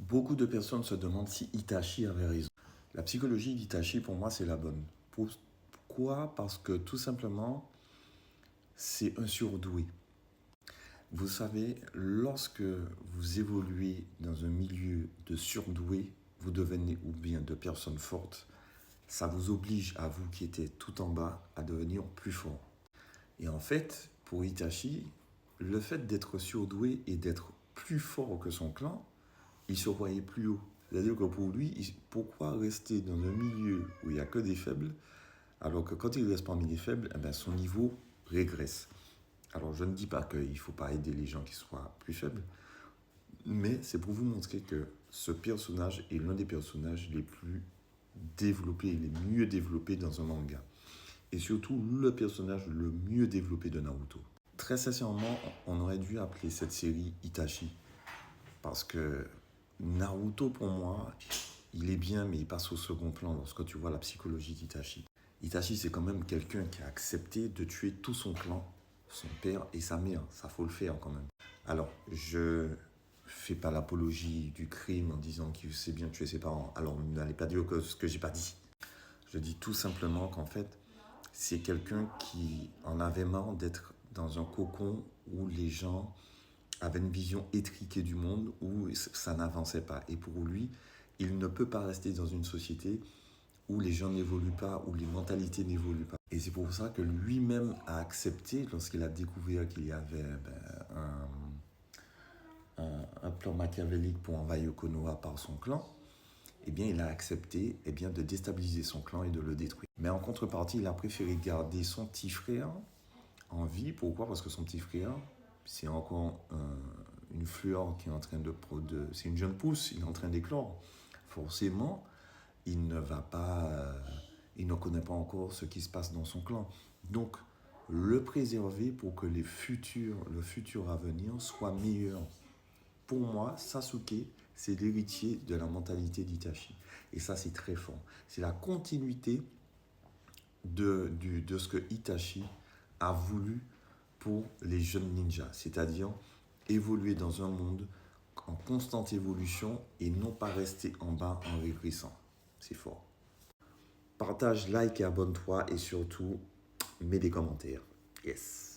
Beaucoup de personnes se demandent si Itachi avait raison. La psychologie d'Itachi, pour moi, c'est la bonne. Pourquoi? Parce que tout simplement, c'est un surdoué. Vous savez, lorsque vous évoluez dans un milieu de surdoués, vous devenez ou bien de personnes fortes, ça vous oblige à vous qui étiez tout en bas à devenir plus fort. Et en fait, pour Itachi, le fait d'être surdoué et d'être plus fort que son clan, il se voyait plus haut. C'est-à-dire que pour lui, pourquoi rester dans un milieu où il n'y a que des faibles, alors que quand il reste parmi les faibles, eh bien, son niveau régresse. Alors je ne dis pas qu'il ne faut pas aider les gens qui soient plus faibles, mais c'est pour vous montrer que ce personnage est l'un des personnages les plus développés, les mieux développés dans un manga. Et surtout le personnage le mieux développé de Naruto. Très sincèrement, on aurait dû appeler cette série Itachi. Parce que Naruto, pour moi, il est bien, mais il passe au second plan lorsque tu vois la psychologie d'Itachi. Itachi, c'est quand même quelqu'un qui a accepté de tuer tout son clan, son père et sa mère. Ça, faut le faire quand même. Alors, je fais pas l'apologie du crime en disant qu'il sait bien tuer ses parents. Alors, n'allez pas dire ce que j'ai pas dit. Je dis tout simplement qu'en fait, c'est quelqu'un qui en avait marre d'être dans un cocon où les gens avaient une vision étriquée du monde, où ça n'avançait pas. Et pour lui, il ne peut pas rester dans une société où les gens n'évoluent pas, où les mentalités n'évoluent pas. Et c'est pour ça que lui-même a accepté, lorsqu'il a découvert qu'il y avait un plan machiavélique pour envahir Konoha par son clan, eh bien, il a accepté de déstabiliser son clan et de le détruire. Mais en contrepartie, il a préféré garder son petit frère en vie. Pourquoi? Parce que son petit frère, c'est encore une fleur qui est en train c'est une jeune pousse, il est en train d'éclore. Forcément, il ne va pas, il ne connaît pas encore ce qui se passe dans son clan. Donc, le préserver pour que le futur à venir soit meilleur. Pour moi, Sasuke, c'est l'héritier de la mentalité d'Itachi. Et ça, c'est très fort. C'est la continuité de ce que Itachi a voulu pour les jeunes ninjas, c'est-à-dire évoluer dans un monde en constante évolution et non pas rester en bas en régressant. C'est fort. Partage, like et abonne-toi et surtout, mets des commentaires. Yes.